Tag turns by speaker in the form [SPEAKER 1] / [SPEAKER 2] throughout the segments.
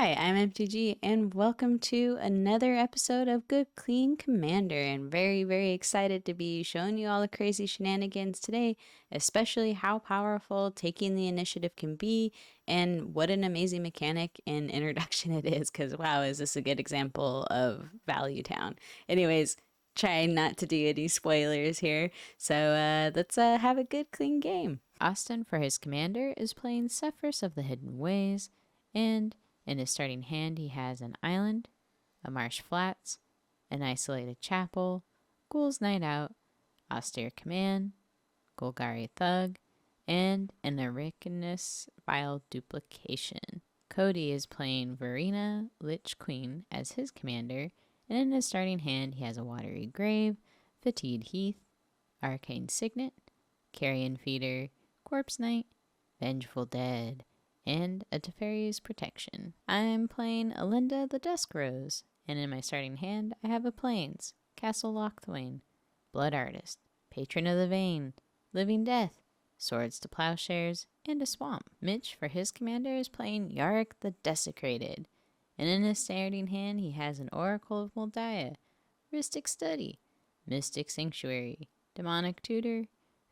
[SPEAKER 1] Hi, I'm MTG, and welcome to another episode of Good Clean Commander. And very excited to be showing you all the crazy shenanigans today, especially how powerful taking the initiative can be, and what an amazing mechanic and introduction it is. Because wow, is this a good example of Value Town? Anyways, trying not to do any spoilers here, so let's have a good clean game. Austin, for his commander, is playing Sefris of the Hidden Ways, and in his starting hand, he has an island, a marsh flats, an isolated chapel, Ghoul's Night Out, Austere Command, Golgari Thug, and an Ericanus Vile Duplication. Cody is playing Varina, Lich Queen, as his commander, and in his starting hand, he has a Watery Grave, Fatigued Heath, Arcane Signet, Carrion Feeder, Corpse Knight, Vengeful Dead, and a Teferi's Protection. I'm playing Elenda the Dusk Rose, and in my starting hand I have a Plains, Castle Lochthwain, Blood Artist, Patron of the Vein, Living Death, Swords to Plowshares, and a Swamp. Mitch, for his commander, is playing Yarok the Desecrated, and in his starting hand he has an Oracle of Moldiah, Rhystic Study, Mystic Sanctuary, Demonic Tutor,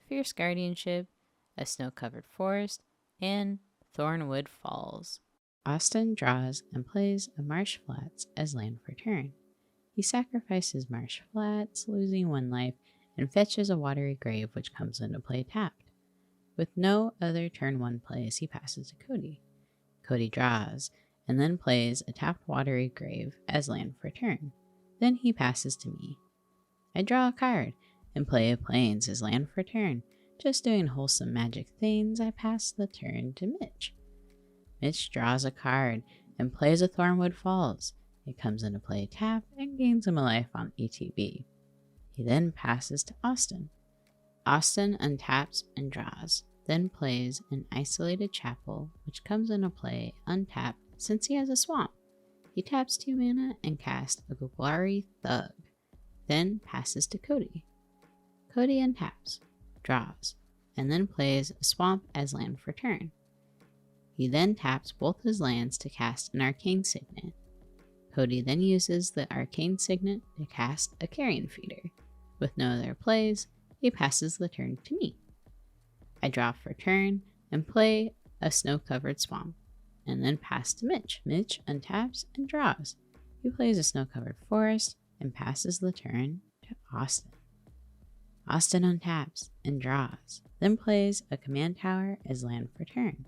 [SPEAKER 1] Fierce Guardianship, a Snow-Covered Forest, and Thornwood Falls. Austin draws and plays a Marsh Flats as land for turn. He sacrifices Marsh Flats, losing 1 life, and fetches a Watery Grave, which comes into play tapped. With no other turn 1 plays, he passes to Cody. Cody draws, and then plays a tapped Watery Grave as land for turn. Then he passes to me. I draw a card, and play a Plains as land for turn. Just doing wholesome magic things, I pass the turn to Mitch. Mitch draws a card and plays a Thornwood Falls. It comes into play tapped and gains him a life on ETB. He then passes to Austin. Austin untaps and draws, then plays an Isolated Chapel, which comes into play untapped since he has a Swamp. He taps 2 mana and casts a Golgari Thug, then passes to Cody. Cody untaps, draws, and then plays a Swamp as land for turn. He then taps both his lands to cast an Arcane Signet. Cody then uses the Arcane Signet to cast a Carrion Feeder. With no other plays, he passes the turn to me. I draw for turn and play a Snow-Covered Swamp, and then pass to Mitch. Mitch untaps and draws. He plays a Snow-Covered Forest and passes the turn to Austin. Austin untaps and draws, then plays a Command Tower as land for turn.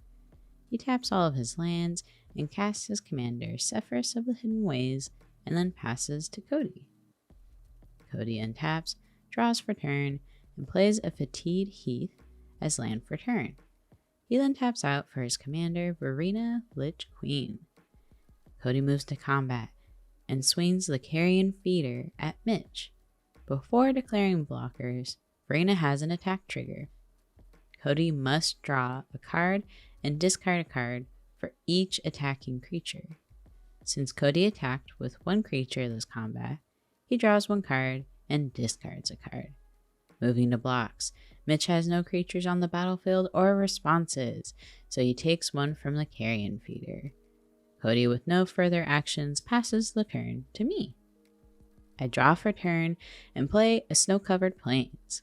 [SPEAKER 1] He taps all of his lands and casts his commander Sefris of the Hidden Ways, and then passes to Cody. Cody untaps, draws for turn, and plays a Fatigued Heath as land for turn. He then taps out for his commander Varina, Lich Queen. Cody moves to combat and swings the Carrion Feeder at Mitch. Before declaring blockers, Varina has an attack trigger. Cody must draw a card and discard a card for each attacking creature. Since Cody attacked with 1 creature this combat, he draws 1 card and discards a card. Moving to blocks, Mitch has no creatures on the battlefield or responses, so he takes 1 from the Carrion Feeder. Cody, with no further actions, passes the turn to me. I draw for turn and play a Snow-Covered Plains.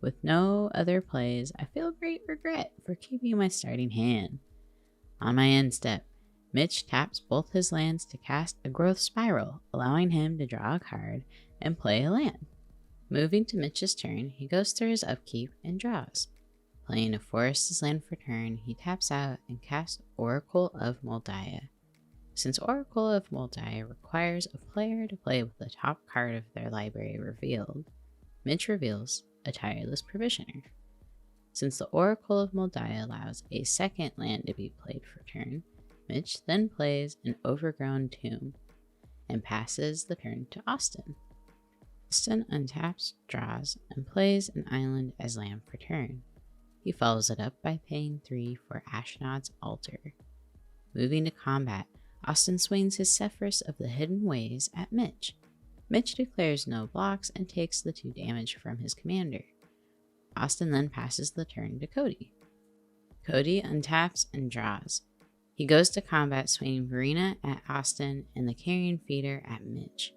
[SPEAKER 1] With no other plays, I feel great regret for keeping my starting hand. On my end step, Mitch taps both his lands to cast a Growth Spiral, allowing him to draw a card and play a land. Moving to Mitch's turn, he goes through his upkeep and draws. Playing a Forest as land for turn, he taps out and casts Oracle of Moldiah. Since Oracle of Moldiah requires a player to play with the top card of their library revealed, Mitch reveals a Tireless Provisioner. Since the Oracle of Moldiah allows a second land to be played for turn, Mitch then plays an Overgrown Tomb and passes the turn to Austin. Austin untaps, draws, and plays an island as land for turn. He follows it up by paying 3 for Ashnod's Altar. Moving to combat, Austin swings his Sefris of the Hidden Ways at Mitch. Mitch declares no blocks and takes the 2 damage from his commander. Austin then passes the turn to Cody. Cody untaps and draws. He goes to combat, swinging Varina at Austin and the carrion feeder at Mitch.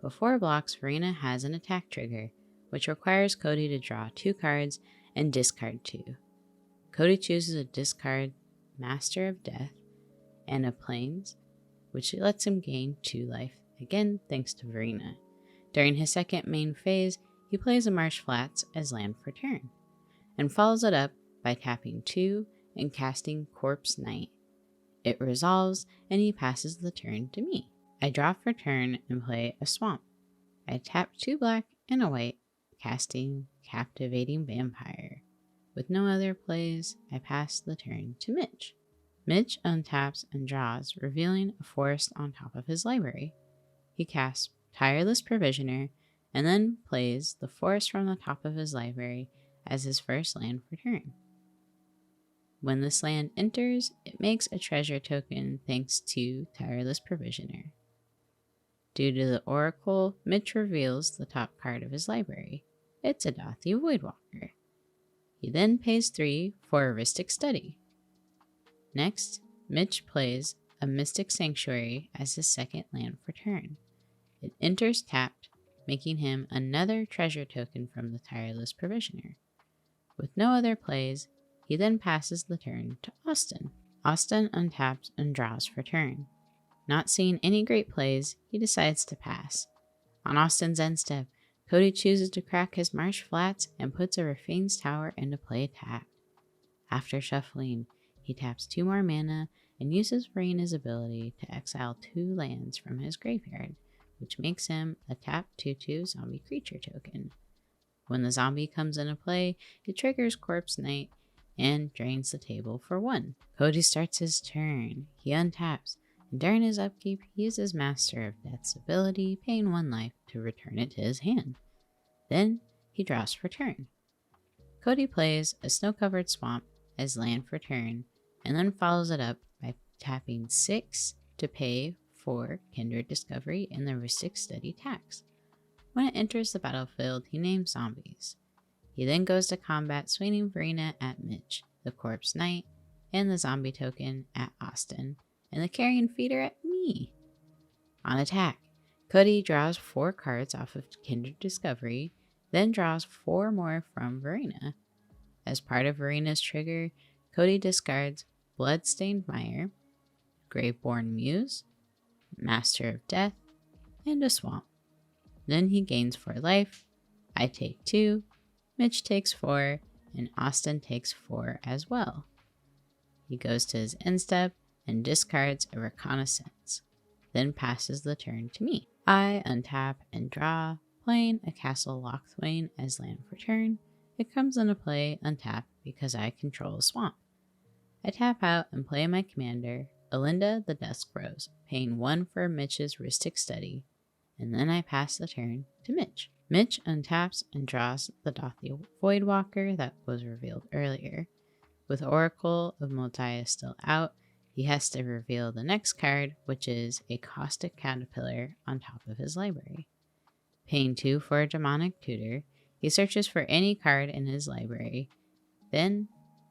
[SPEAKER 1] Before blocks, Varina has an attack trigger, which requires Cody to draw 2 cards and discard 2. Cody chooses a discard Master of Death and a Plains, which lets him gain 2 life, again thanks to Varina. During his second main phase, he plays a Marsh Flats as land for turn, and follows it up by tapping 2 and casting Corpse Knight. It resolves, and he passes the turn to me. I draw for turn and play a Swamp. I tap 2 black and a white, casting Captivating Vampire. With no other plays, I pass the turn to Mitch. Mitch untaps and draws, revealing a forest on top of his library. He casts Tireless Provisioner, and then plays the forest from the top of his library as his first land for turn. When this land enters, it makes a treasure token thanks to Tireless Provisioner. Due to the Oracle, Mitch reveals the top card of his library. It's a Dathi Voidwalker. He then pays 3 for a Rhystic Study. Next, Mitch plays a Mystic Sanctuary as his second land for turn. It enters tapped, making him another treasure token from the Tireless Provisioner. With no other plays, he then passes the turn to Austin. Austin untaps and draws for turn. Not seeing any great plays, he decides to pass. On Austin's end step, Cody chooses to crack his Marsh Flats and puts a Rafane's Tower into play tapped. After shuffling, he taps 2 more mana and uses Varina's ability to exile 2 lands from his graveyard, which makes him a tap 2/2 zombie creature token. When the zombie comes into play, it triggers Corpse Knight and drains the table for 1. Cody starts his turn. He untaps, and during his upkeep, he uses Master of Death's ability, paying 1 life to return it to his hand. Then he draws for turn. Cody plays a Snow-Covered Swamp as land for turn, and then follows it up by tapping 6 to pay for Kindred Discovery and the Rhystic Study tax. When it enters the battlefield, he names zombies. He then goes to combat, swinging Varina at Mitch, the Corpse Knight, and the zombie token at Austin, and the carrion feeder at me. On attack, Cody draws 4 cards off of Kindred Discovery, then draws 4 more from Varina. As part of Varina's trigger, Cody discards Bloodstained Mire, Graveborn Muse, Master of Death, and a Swamp. Then he gains 4 life, I take 2, Mitch takes 4, and Austin takes 4 as well. He goes to his end step and discards a Reconnaissance, then passes the turn to me. I untap and draw, playing a Castle Lochthwain as land for turn. It comes into play untapped because I control a swamp. I tap out and play my commander, Elenda the Dusk Rose, paying 1 for Mitch's Rhystic Study, and then I pass the turn to Mitch. Mitch untaps and draws the Dathi Voidwalker that was revealed earlier. With Oracle of Moldiah still out, he has to reveal the next card, which is a Caustic Caterpillar on top of his library. Paying 2 for a Demonic Tutor, he searches for any card in his library, then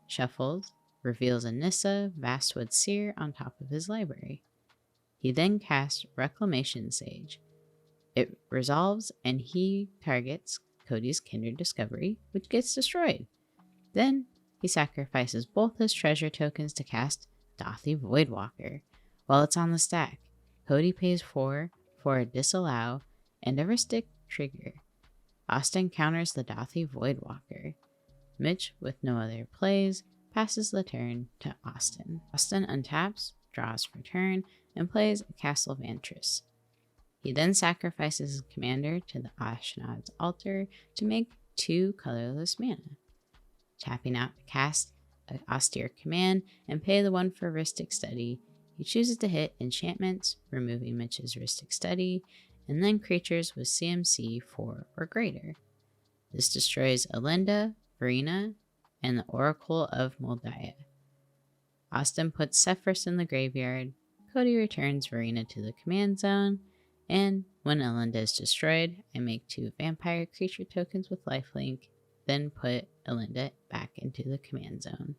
[SPEAKER 1] shuffles, reveals a Nissa Vastwood Seer on top of his library. He then casts Reclamation Sage. It resolves and he targets Cody's Kindred Discovery, which gets destroyed. Then he sacrifices both his treasure tokens to cast Dathi Voidwalker. While it's on the stack, Cody pays 4 for a Disallow and a Rhystic trigger. Austin counters the Dathi Voidwalker. Mitch, with no other plays, passes the turn to Austin. Austin untaps, draws for turn, and plays a Castle Vantress. He then sacrifices his commander to the Ashnod's altar to make 2 colorless mana. Tapping out to cast an austere command and pay the 1 for Rhystic Study, he chooses to hit enchantments, removing Mitch's Rhystic Study, and then creatures with CMC 4 or greater. This destroys Elenda, Varina, and the Oracle of Moldiah. Austin puts Sefris in the graveyard, Cody returns Varina to the command zone, and when Elenda is destroyed, I make 2 vampire creature tokens with lifelink, then put Elenda back into the command zone.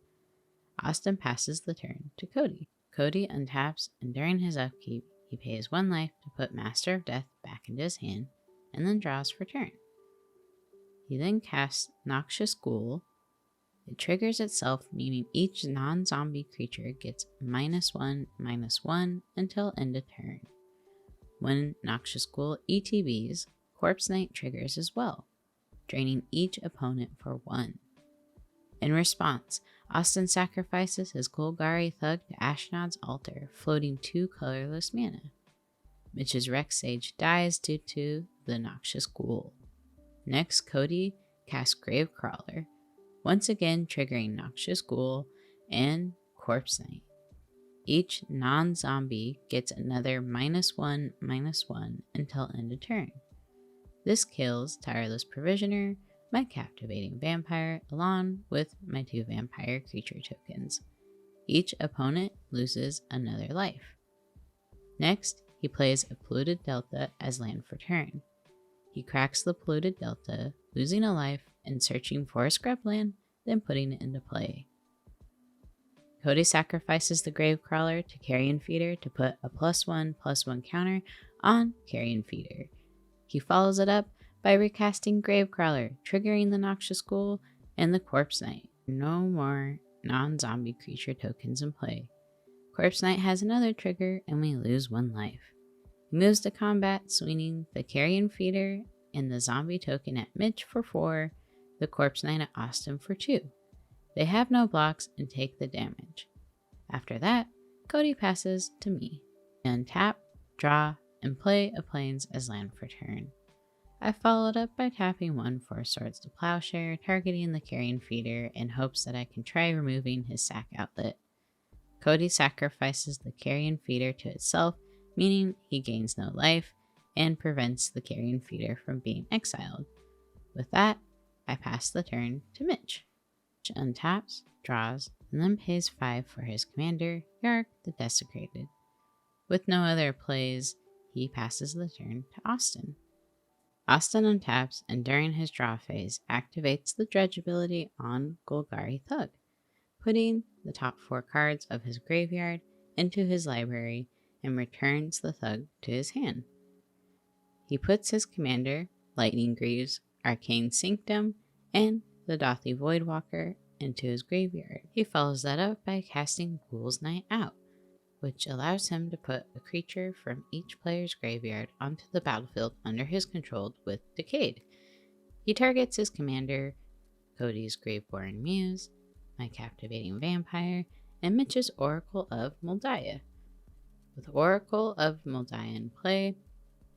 [SPEAKER 1] Austin passes the turn to Cody. Cody untaps, and during his upkeep, he pays 1 life to put Master of Death back into his hand, and then draws for turn. He then casts Noxious Ghoul. It triggers itself, meaning each non-zombie creature gets -1/-1 until end of turn. When Noxious Ghoul ETBs, Corpse Knight triggers as well, draining each opponent for 1. In response, Austin sacrifices his Golgari Thug to Ashnod's altar, floating 2 colorless mana. Mitch's Rex Sage dies due to the Noxious Ghoul. Next, Cody casts Gravecrawler, once again triggering Noxious Ghoul and Corpse Knight. Each non-zombie gets another -1/-1 until end of turn. This kills Tireless Provisioner, my Captivating Vampire, along with my 2 vampire creature tokens. Each opponent loses another life. Next, he plays a Polluted Delta as land for turn. He cracks the Polluted Delta, losing a life and searching for a scrubland, then putting it into play. Cody sacrifices the Gravecrawler to Carrion Feeder to put a +1/+1 counter on Carrion Feeder. He follows it up by recasting Gravecrawler, triggering the Noxious Ghoul and the Corpse Knight. No more non-zombie creature tokens in play. Corpse Knight has another trigger and we lose 1 life. He moves to combat, swinging the Carrion Feeder and the zombie token at Mitch for 4, the Corpse Knight at Austin for 2. They have no blocks and take the damage. After that, Cody passes to me. I untap, draw, and play a Plains as land for turn. I followed up by tapping 1 for Swords to Plowshare, targeting the Carrion Feeder in hopes that I can try removing his sack outlet. Cody sacrifices the Carrion Feeder to itself, meaning he gains no life, and prevents the Carrion Feeder from being exiled. With that, I pass the turn to Mitch. Mitch untaps, draws, and then pays 5 for his commander, Yarok the Desecrated. With no other plays, he passes the turn to Austin. Austin untaps and during his draw phase activates the Dredge ability on Golgari Thug, putting the top 4 cards of his graveyard into his library and returns the Thug to his hand. He puts his commander, Lightning Greaves, Arcane Sanctum, and the Dothy Voidwalker into his graveyard. He follows that up by casting Ghoul's Night Out, which allows him to put a creature from each player's graveyard onto the battlefield under his control with Decayed. He targets his commander, Cody's Graveborn Muse, my Captivating Vampire, and Mitch's Oracle of Moldiah. With Oracle of Moldiah in play,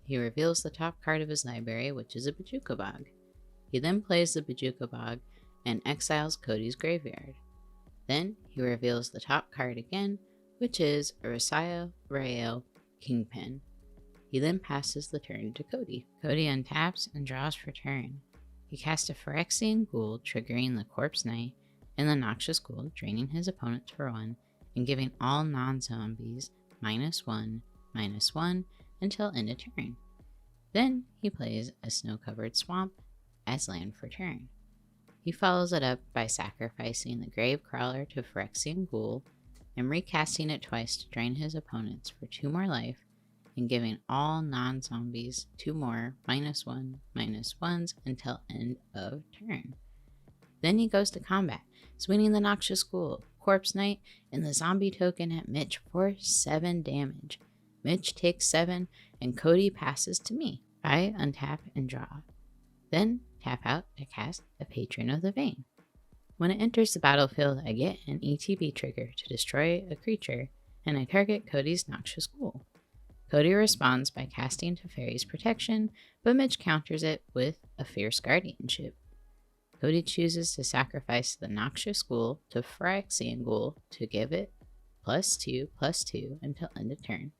[SPEAKER 1] he reveals the top card of his library, which is a Bojuka Bog. He then plays the Bojuka Bog and exiles Cody's graveyard. Then he reveals the top card again, which is a Resiah Rael Kingpin. He then passes the turn to Cody. Cody untaps and draws for turn. He casts a Phyrexian Ghoul, triggering the Corpse Knight, and the Noxious Ghoul, draining his opponent for 1, and giving all non-zombies -1/-1 until end of turn. Then he plays a Snow-Covered Swamp as land for turn. He follows it up by sacrificing the Gravecrawler to Phyrexian Ghoul, and recasting it twice to drain his opponents for 2 more life, and giving all non-zombies 2 more -1/-1s until end of turn. Then he goes to combat, swinging the Noxious Ghoul, Corpse Knight, and the zombie token at Mitch for 7 damage. Mitch takes 7, and Cody passes to me. I untap and draw. Then tap out to cast a Patron of the Vein. When it enters the battlefield, I get an ETB trigger to destroy a creature, and I target Cody's Noxious Ghoul. Cody responds by casting Teferi's Protection, but Mitch counters it with a Fierce Guardianship. Cody chooses to sacrifice the Noxious Ghoul to Phyrexian Ghoul to give it +2/+2 until end of turn,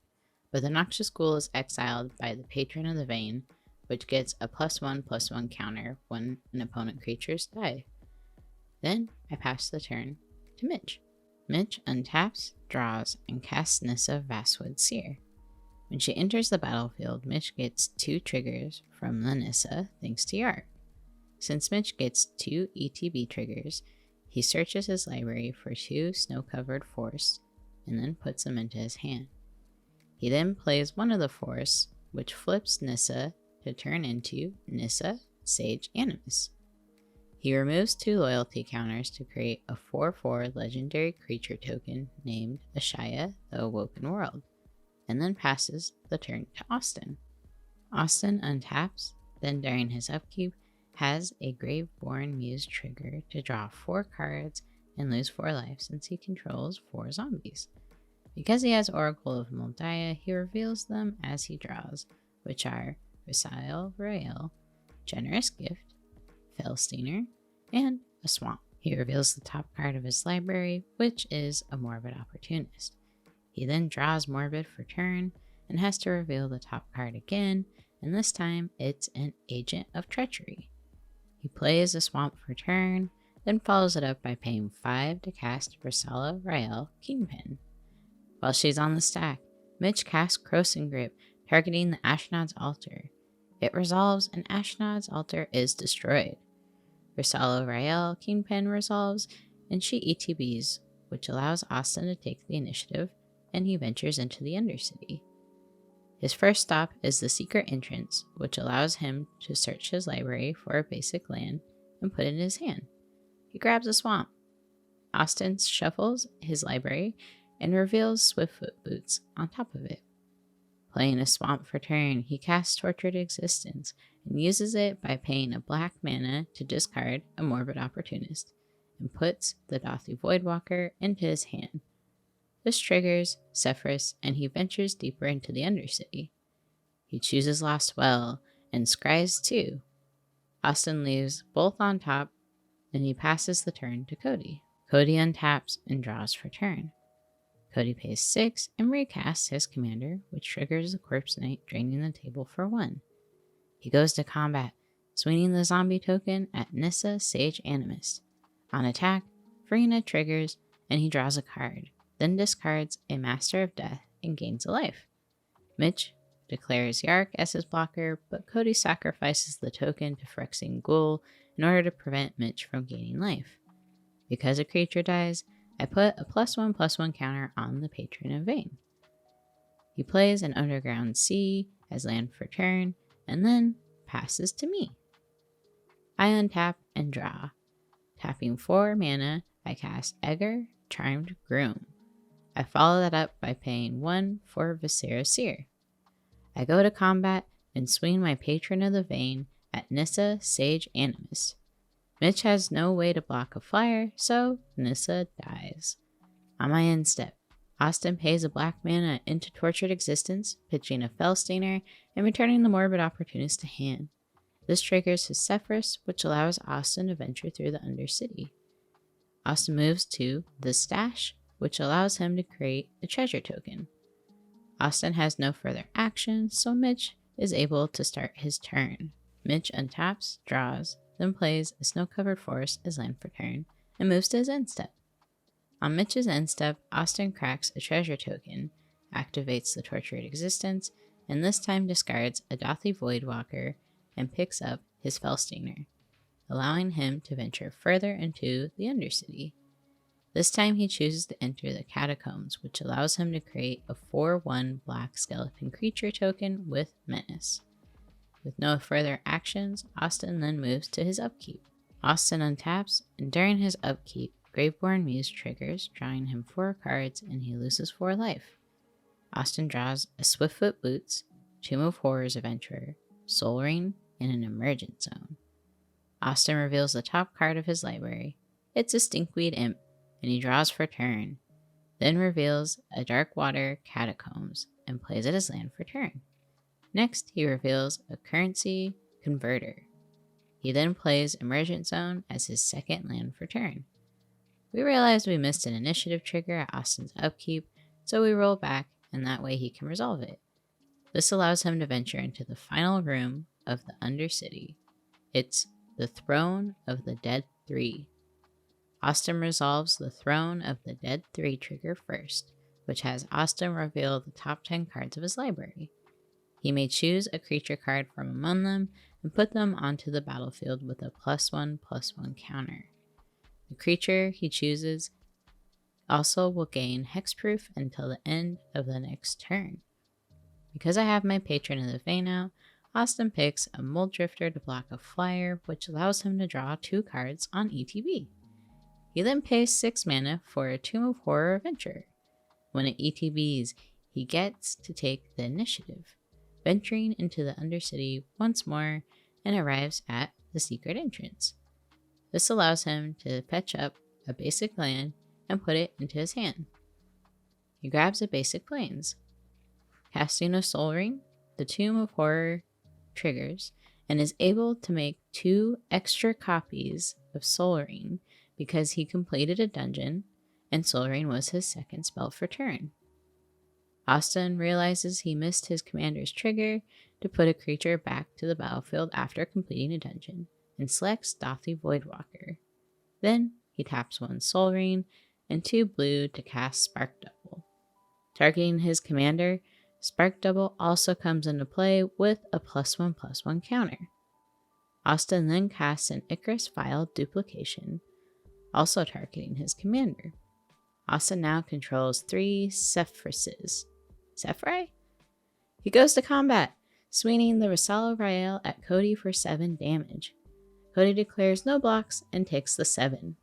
[SPEAKER 1] but the Noxious Ghoul is exiled by the Patron of the Vein, which gets a +1/+1 counter when an opponent creatures die. Then I pass the turn to Mitch. Mitch untaps, draws, and casts Nissa Vastwood Seer. When she enters the battlefield, Mitch gets 2 triggers from the Nissa thanks to Yarok. Since Mitch gets 2 ETB triggers, he searches his library for 2 Snow-Covered Forests, and then puts them into his hand. He then plays one of the forests, which flips Nissa to turn into Nissa, Sage Animus. He removes 2 loyalty counters to create a 4/4 legendary creature token named Ashaya, the Awoken World, and then passes the turn to Austin. Austin untaps, then during his upkeep, has a Graveborn Muse trigger to draw 4 cards and lose 4 life since he controls 4 zombies. Because he has Oracle of Moldiah, he reveals them as he draws, which are Resail Rael, Generous Gift, Felsteiner, and a Swamp. He reveals the top card of his library, which is a Morbid Opportunist. He then draws Morbid for turn and has to reveal the top card again, and this time it's an Agent of Treachery. He plays a Swamp for turn, then follows it up by paying 5 to cast Versala Rael Kingpin. While she's on the stack, Mitch casts Crossing Grip, targeting the Ashnod's altar. It resolves and Ashnod's altar is destroyed. Versala Rael Kingpin resolves and she ETBs, which allows Austin to take the initiative, and he ventures into the Undercity. His first stop is the Secret Entrance, which allows him to search his library for a basic land and put it in his hand. He grabs a Swamp. Austin shuffles his library and reveals Swiftfoot Boots on top of it. Playing a Swamp for turn, he casts Tortured Existence and uses it by paying a black mana to discard a Morbid Opportunist and puts the Dothy Voidwalker into his hand. This triggers Sefris and he ventures deeper into the Undercity. He chooses Lost Well and scries 2. Austin leaves both on top, then he passes the turn to Cody. Cody untaps and draws for turn. Cody pays 6 and recasts his commander, which triggers the Corpse Knight, draining the table for 1. He goes to combat, swinging the zombie token at Nissa, Sage Animus. On attack, Varina triggers and he draws a card, then discards a Master of Death and gains a life. Mitch declares Yarok as his blocker, but Cody sacrifices the token to Phyrexian Ghoul in order to prevent Mitch from gaining life. Because a creature dies, I put a +1/+1 counter on the Patron of Vayne. He plays an Underground Sea as land for turn, and then passes to me. I untap and draw. Tapping 4 mana, I cast Egger, Charmed Groom. I follow that up by paying 1 for Viscera Seer. I go to combat and swing my Patron of the Vayne at Nissa, Sage Animus. Mitch has no way to block a flyer, so Nissa dies. On my end step, Austin pays a black mana into Tortured Existence, pitching a Felsteiner, and returning the Morbid Opportunist to hand. This triggers his Sefris, which allows Austin to venture through the Undercity. Austin moves to the Stash, which allows him to create a treasure token. Austin has no further action, so Mitch is able to start his turn. Mitch untaps, draws, then plays a Snow-Covered Forest as land for turn, and moves to his end step. On Mitch's end step, Austin cracks a treasure token, activates the Tortured Existence, and this time discards a Dothy Voidwalker and picks up his Felsteiner, allowing him to venture further into the Undercity. This time he chooses to enter the Catacombs, which allows him to create a 4/1 black skeleton creature token with Menace. With no further actions, Austin then moves to his upkeep. Austin untaps, and during his upkeep, Graveborn Muse triggers, drawing him 4 cards, and he loses 4 life. Austin draws a Swiftfoot Boots, Tomb of Horrors Adventurer, Soul Ring, and an Emergent Zone. Austin reveals the top card of his library. It's a Stinkweed Imp, and he draws for turn, then reveals a Darkwater Catacombs, and plays it as land for turn. Next, he reveals a Currency Converter. He then plays Emergent Zone as his second land for turn. We realized we missed an initiative trigger at Austin's upkeep, so we roll back, and that way he can resolve it. This allows him to venture into the final room of the Undercity. It's the Throne of the Dead 3. Austin resolves the Throne of the Dead 3 trigger first, which has Austin reveal the top 10 cards of his library. He may choose a creature card from among them and put them onto the battlefield with a +1/+1 counter. The creature he chooses also will gain hexproof until the end of the next turn. Because I have my Patron of the Vein out, Austin picks a Mold Drifter to block a flyer, which allows him to draw 2 cards on ETB. He then pays 6 mana for a Tomb of Horror Adventurer. When it ETBs, he gets to take the initiative, venturing into the Undercity once more and arrives at the secret entrance. This allows him to fetch up a basic land and put it into his hand. He grabs a basic plains. Casting a Soul Ring, the Tomb of Horror triggers and is able to make 2 extra copies of Soul Ring because he completed a dungeon and Soul Ring was his second spell for turn. Austin realizes he missed his commander's trigger to put a creature back to the battlefield after completing a dungeon and selects Dothy Voidwalker. Then he taps 1 Soul Ring and 2 blue to cast Spark Double. Targeting his commander, Spark Double also comes into play with a +1/+1 counter. Austin then casts an Icarus Vial Duplication, also targeting his commander. Austin now controls 3 Sefrises. Sefri? He goes to combat, swinging the Rosalo Rael at Cody for 7 damage. Cody declares no blocks and takes the 7.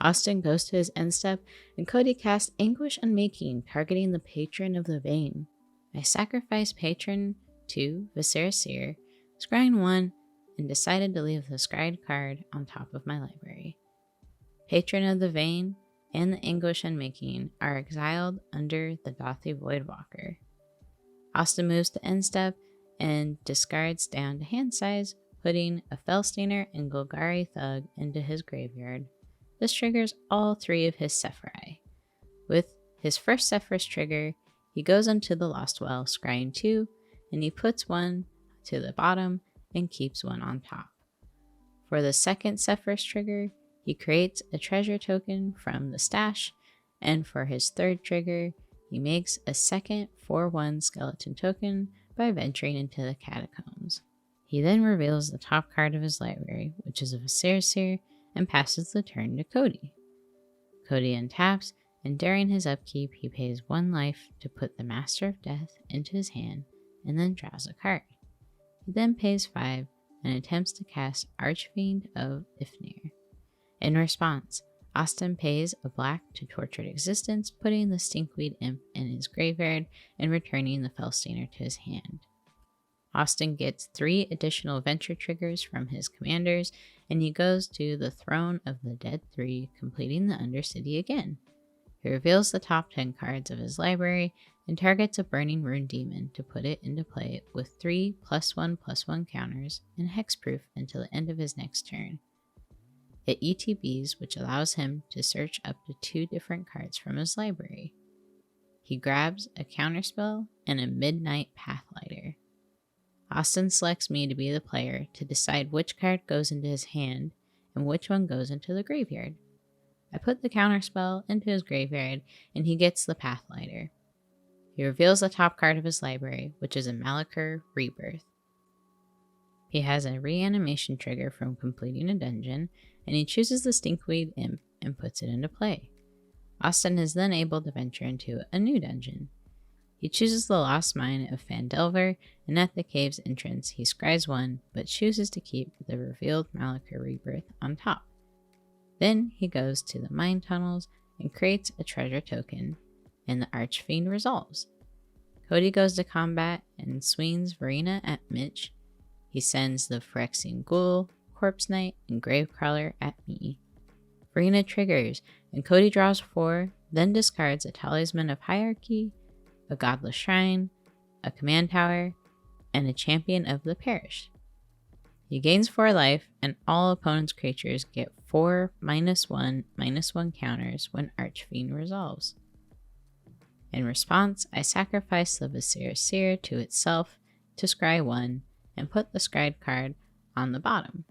[SPEAKER 1] Austin goes to his end step, and Cody casts Anguish Unmaking, targeting the Patron of the Vein. I sacrificed Patron to Viscera Seer, scrying 1, and decided to leave the scryed card on top of my library. Patron of the Vein and the Anguish Unmaking are exiled under the Dothy Voidwalker. Austin moves to end step and discards down to hand size, putting a Felstainer and Golgari Thug into his graveyard. This triggers all 3 of his Sefri. With his first Sefris trigger, he goes into the Lost Well, scrying 2, and he puts 1 to the bottom and keeps 1 on top. For the second Sefris trigger, he creates a treasure token from the stash, and for his third trigger, he makes a second 4/1 skeleton token by venturing into the catacombs. He then reveals the top card of his library, which is a Viscera Seer, and passes the turn to Cody. Cody untaps, and during his upkeep, he pays 1 life to put the Master of Death into his hand and then draws a card. He then pays 5 and attempts to cast Archfiend of Ifnir. In response, Austin pays a black to Tortured Existence, putting the Stinkweed Imp in his graveyard and returning the Felstainer to his hand. Austin gets 3 additional venture triggers from his commanders, and he goes to the Throne of the Dead 3, completing the Undercity again. He reveals the top 10 cards of his library and targets a Burning Rune Demon to put it into play with 3 +1/+1 counters and hexproof until the end of his next turn. It ETBs, which allows him to search up to 2 different cards from his library. He grabs a counterspell and a Midnight Pathlighter. Austin selects me to be the player to decide which card goes into his hand and which one goes into the graveyard. I put the counterspell into his graveyard and he gets the Pathlighter. He reveals the top card of his library, which is a Malachor Rebirth. He has a reanimation trigger from completing a dungeon, and he chooses the Stinkweed Imp and puts it into play. Austin is then able to venture into a new dungeon. He chooses the Lost Mine of Phandelver, and at the cave's entrance he scries 1, but chooses to keep the revealed Malachor Rebirth on top. Then he goes to the mine tunnels and creates a treasure token, and the Archfiend resolves. Cody goes to combat and swings Varina at Mitch. He sends the Phyrexian Ghoul, Corpse Knight, and Gravecrawler at me. Varina triggers, and Cody draws 4, then discards a Talisman of Hierarchy, a Godless Shrine, a Command Tower, and a Champion of the Parish. He gains 4 life, and all opponent's creatures get 4 -1/-1 counters when Archfiend resolves. In response, I sacrifice the Viscera Seer to itself to scry 1 and put the scryed card on the bottom.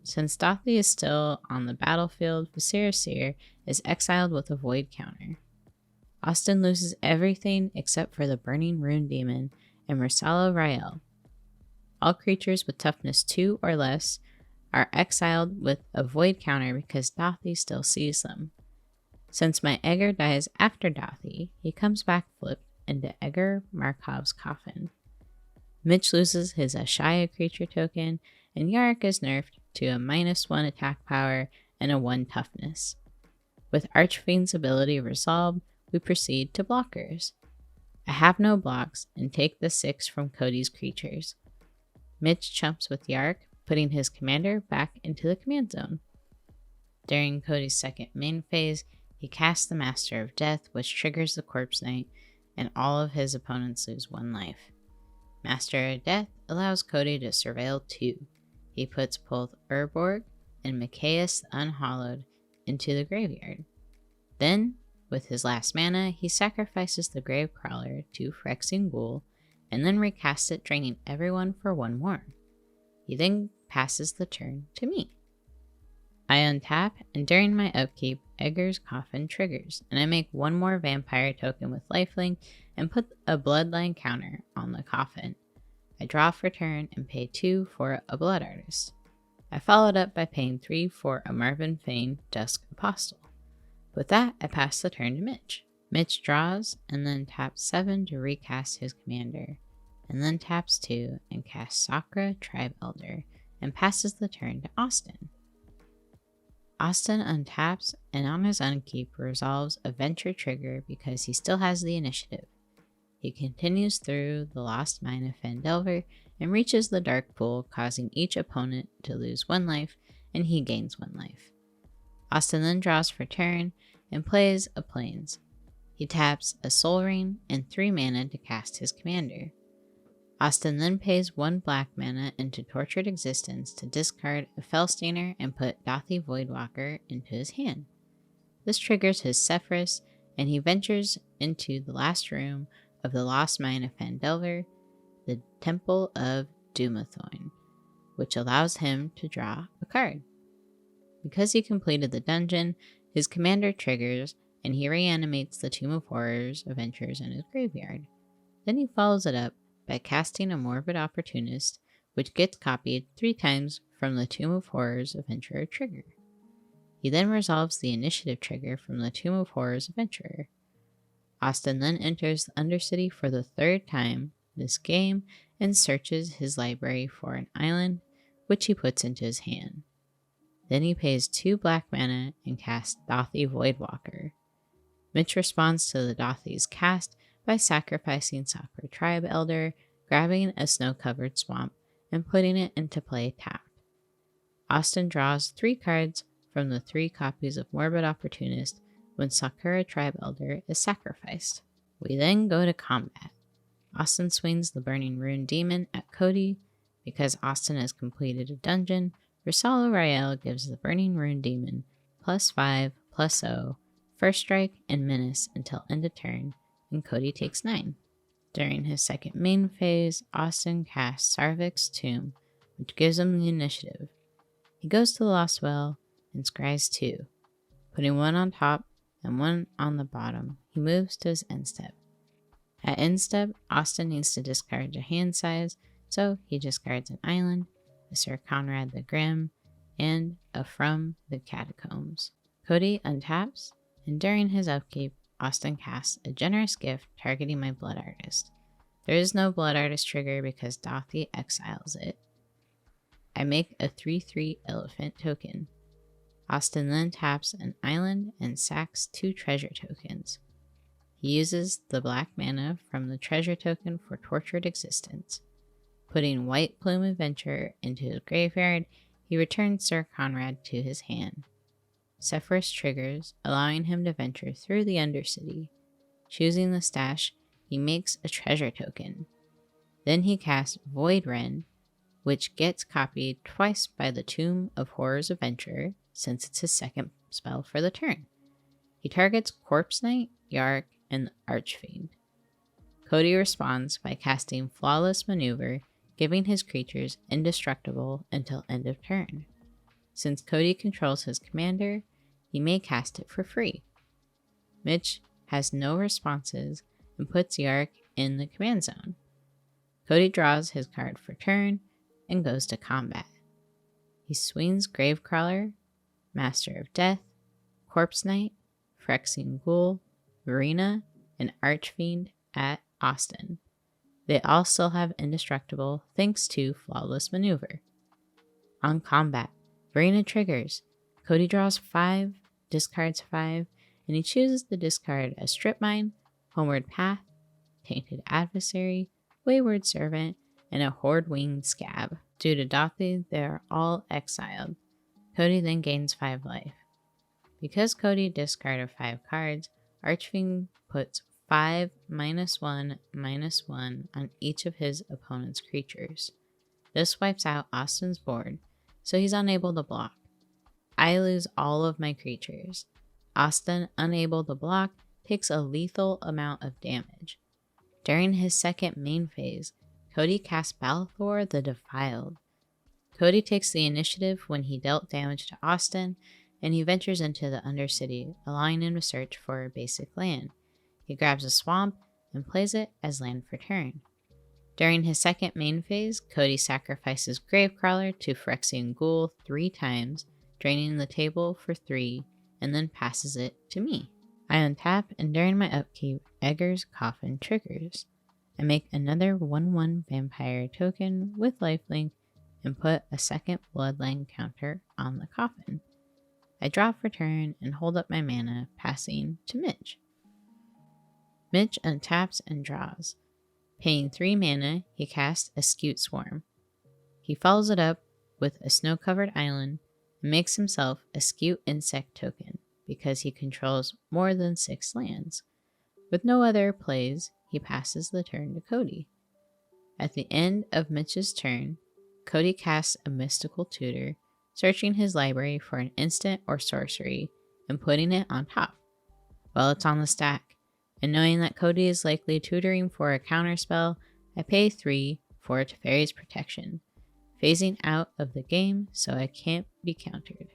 [SPEAKER 1] Since Dothy is still on the battlefield, Viscera Seer is exiled with a void counter. Austin loses everything except for the Burning Rune Demon and Rosalo Rael. All creatures with toughness 2 or less are exiled with a void counter because Dothy still sees them. Since my Egger dies after Dothy, he comes back flipped into Egger Markov's coffin. Mitch loses his Ashaya creature token, and Yarok is nerfed to a -1 attack power and a 1 toughness. With Archfiend's ability resolved, we proceed to blockers. I have no blocks and take the 6 from Cody's creatures. Mitch chumps with Yarok, putting his commander back into the command zone. During Cody's second main phase, he casts the Master of Death, which triggers the Corpse Knight, and all of his opponents lose 1 life. Master of Death allows Cody to surveil 2. He puts both Urborg and Mikaeus the Unhallowed into the graveyard. Then, with his last mana, he sacrifices the Gravecrawler to Phyrexian Ghoul, and then recasts it, draining everyone for 1 more. He then passes the turn to me. I untap, and during my upkeep, Egger's Coffin triggers, and I make 1 more vampire token with lifelink and put a bloodline counter on the coffin. I draw for turn and pay 2 for a Blood Artist. I followed up by paying 3 for a Marvin Fane Dusk Apostle. With that, I pass the turn to Mitch. Mitch draws and then taps 7 to recast his commander, and then taps 2 and casts Sakura Tribe Elder and passes the turn to Austin. Austin untaps and on his unkeep resolves a Venture trigger because he still has the initiative. He continues through the Lost Mine of Phandelver and reaches the Dark Pool, causing each opponent to lose 1 life, and he gains 1 life. Austin then draws for turn and plays a Plains. He taps a Soul Ring and 3 mana to cast his commander. Austin then pays 1 black mana into Tortured Existence to discard a Felstainer and put Dothy Voidwalker into his hand. This triggers his Sefris, and he ventures into the last room of the Lost Mine of Phandelver, the Temple of Dumathoin, which allows him to draw a card. Because he completed the dungeon, his commander triggers, and he reanimates the Tomb of Horrors Adventures in his graveyard. Then he follows it up by casting a Morbid Opportunist, which gets copied 3 times from the Tomb of Horrors Adventurer trigger. He then resolves the initiative trigger from the Tomb of Horrors Adventurer. Austin then enters the Undercity for the 3rd time this game and searches his library for an island, which he puts into his hand. Then he pays 2 black mana and casts Dothy Voidwalker. Mitch responds to the Dothy's cast by sacrificing Sakura Tribe Elder, grabbing a snow-covered swamp, and putting it into play tapped. Austin draws 3 cards from the 3 copies of Morbid Opportunist when Sakura Tribe Elder is sacrificed. We then go to combat. Austin swings the Burning Rune Demon at Cody. Because Austin has completed a dungeon, Risala Rael gives the Burning Rune Demon +5/+0, First Strike, and Menace until end of turn, and Cody takes 9. During his second main phase, Austin casts Sarvik's Tomb, which gives him the initiative. He goes to the Lost Well and scries 2. Putting 1 on top and 1 on the bottom, he moves to his end step. At end step, Austin needs to discard a hand size, so he discards an island, a Sir Conrad the Grim, and a From the Catacombs. Cody untaps, and during his upkeep, Austin casts a Generous Gift targeting my Blood Artist. There is no Blood Artist trigger because Dothy exiles it. I make a 3/3 Elephant token. Austin then taps an island and sacks 2 treasure tokens. He uses the black mana from the treasure token for Tortured Existence. Putting White Plume Adventure into his graveyard, he returns Sir Conrad to his hand. Sefris triggers, allowing him to venture through the Undercity. Choosing the stash, he makes a treasure token. Then he casts Void Wren, which gets copied twice by the Tomb of Horrors Adventurer, since it's his second spell for the turn. He targets Corpse Knight, Yarok, and the Archfiend. Cody responds by casting Flawless Maneuver, giving his creatures indestructible until end of turn. Since Cody controls his commander, he may cast it for free. Mitch has no responses and puts Yarok in the command zone. Cody draws his card for turn and goes to combat. He swings Gravecrawler, Master of Death, Corpse Knight, Phyrexian Ghoul, Varina, and Archfiend at Austin. They all still have Indestructible thanks to Flawless Maneuver. On combat, Varina triggers. Cody draws 5, discards 5, and he chooses to discard a Strip Mine, Homeward Path, Tainted Adversary, Wayward Servant, and a Horde-Winged Scab. Due to Dothi, they are all exiled. Cody then gains 5 life. Because Cody discarded 5 cards, Archfiend puts 5 -1/-1 on each of his opponent's creatures. This wipes out Austin's board, so he's unable to block. I lose all of my creatures. Austin, unable to block, takes a lethal amount of damage. During his second main phase, Cody casts Baldur the Defiled. Cody takes the initiative when he dealt damage to Austin, and he ventures into the Undercity, allowing him to search for a basic land. He grabs a swamp and plays it as land for turn. During his second main phase, Cody sacrifices Gravecrawler to Phyrexian Ghoul 3 times, draining the table for 3, and then passes it to me. I untap, and during my upkeep, Egger's Coffin triggers. I make another 1/1 vampire token with lifelink and put a second bloodline counter on the coffin. I draw for turn and hold up my mana, passing to Mitch. Mitch untaps and draws. Paying 3 mana, he casts a Scute Swarm. He follows it up with a snow-covered island and makes himself a Scute Insect token because he controls more than 6 lands. With no other plays, he passes the turn to Cody. At the end of Mitch's turn, Cody casts a Mystical Tutor, searching his library for an instant or sorcery and putting it on top. While it's on the stack, and knowing that Cody is likely tutoring for a counterspell, I pay 3 for Teferi's Protection, phasing out of the game so I can't be countered.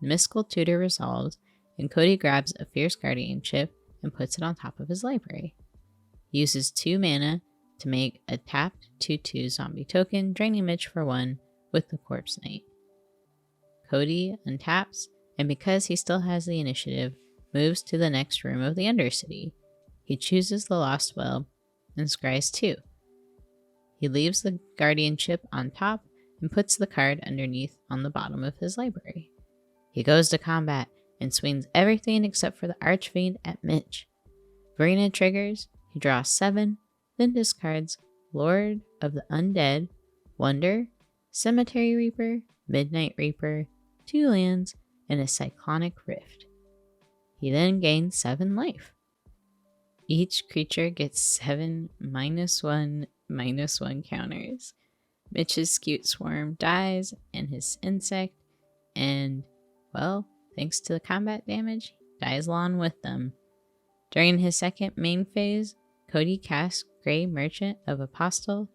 [SPEAKER 1] Mystical Tutor resolves, and Cody grabs a Fierce Guardianship and puts it on top of his library. He uses 2 mana to make a tapped 2/2 zombie token, draining Mitch for 1 with the Corpse Knight. Cody untaps, and because he still has the initiative, moves to the next room of the Undercity. He chooses the Lost Well and scries 2. He leaves the Guardianship on top and puts the card underneath on the bottom of his library. He goes to combat and swings everything except for the Archfiend at Mitch. Varina triggers, he draws 7, then discards Lord of the Undead, Wonder, Cemetery Reaper, Midnight Reaper, 2 lands, and a Cyclonic Rift. He then gains 7 life. Each creature gets 7 -1/-1 counters. Mitch's Scute Swarm dies and his insect, and, well, thanks to the combat damage, dies along with them. During his second main phase, Cody casts Grey Merchant of Apostle.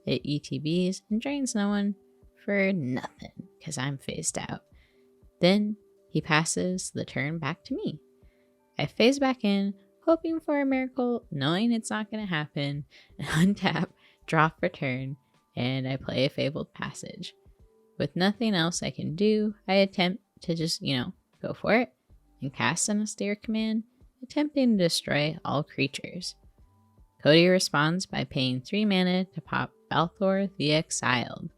[SPEAKER 1] It ETBs and drains no one for nothing because I'm phased out. Then he passes the turn back to me. I phase back in, hoping for a miracle, knowing it's not going to happen, untap, draw for turn, and I play a Fabled Passage. With nothing else I can do, I attempt to just, go for it and cast an austere command, attempting to destroy all creatures. Cody responds by paying 3 mana to pop Baldur the Exiled.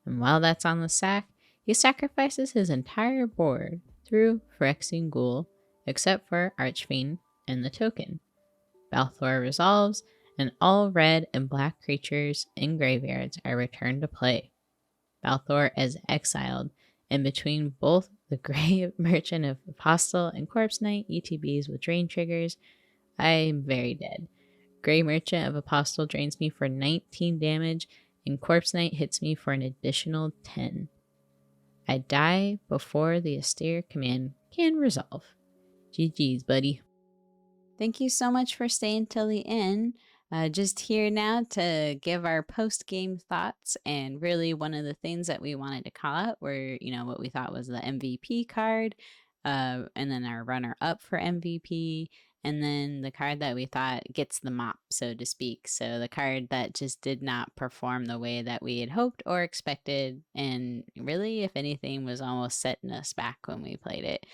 [SPEAKER 1] And while that's on the sack, he sacrifices his entire board through Phyrexian Ghoul, except for Archfiend and the token. Baldur resolves, and all red and black creatures in graveyards are returned to play. Baldur is exiled, and between both the Grey Merchant of Apostle and Corpse Knight ETBs with drain triggers, I'm very dead. Grey Merchant of Apostle drains me for 19 damage, and Corpse Knight hits me for an additional 10. I die before the austere command can resolve. GG's, buddy. Thank you so much for staying till the end. Just here now to give our post-game thoughts, and really one of the things that we wanted to call out were, what we thought was the MVP card, and then our runner-up for MVP, and then the card that we thought gets the mop, so to speak. So the card that just did not perform the way that we had hoped or expected, and really, if anything, was almost setting us back when we played it.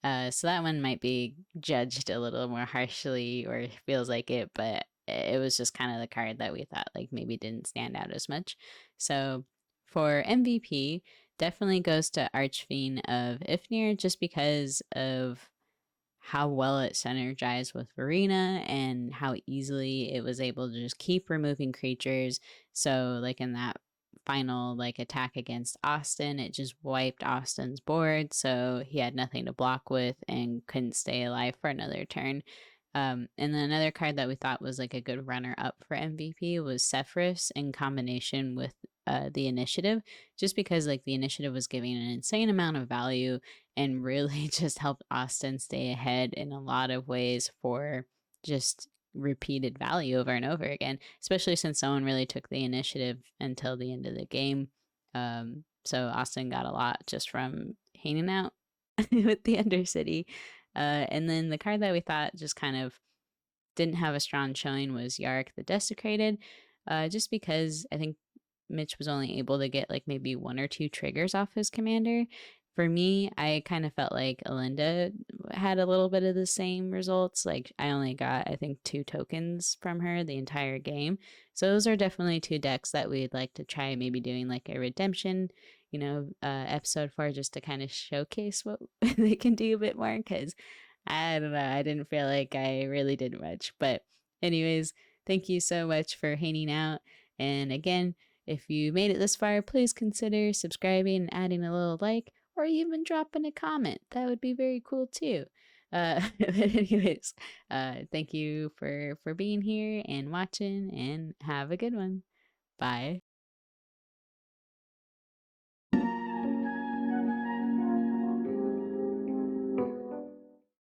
[SPEAKER 1] So that one might be judged a little more harshly or feels like it, but it was just kind of the card that we thought like maybe didn't stand out as much. So for MVP, definitely goes to Archfiend of Ifnir just because of how well it synergized with Varina and how easily it was able to just keep removing creatures. So like in that final like attack against Austin, it just wiped Austin's board, so he had nothing to block with and couldn't stay alive for another turn. And then another card that we thought was like a good runner up for MVP was Sefris in combination with the initiative, just because like the initiative was giving an insane amount of value and really just helped Austin stay ahead in a lot of ways for just repeated value over and over again, especially since no one really took the initiative until the end of the game. So Austin got a lot just from hanging out with the Undercity. And then the card that we thought just kind of didn't have a strong showing was Yarok the Desecrated, just because I think Mitch was only able to get like maybe one or two triggers off his commander. For me, I kind of felt like Elenda had a little bit of the same results. Like I only got, I think, 2 tokens from her the entire game. So those are definitely 2 decks that we'd like to try maybe doing like a redemption, episode for, just to kind of showcase what they can do a bit more. Because I don't know, I didn't feel like I really did much. But anyways, thank you so much for hanging out. And again, if you made it this far, please consider subscribing and adding a little like, or even dropping a comment. That would be very cool too. But anyways, thank you for being here and watching, and have a good one. Bye.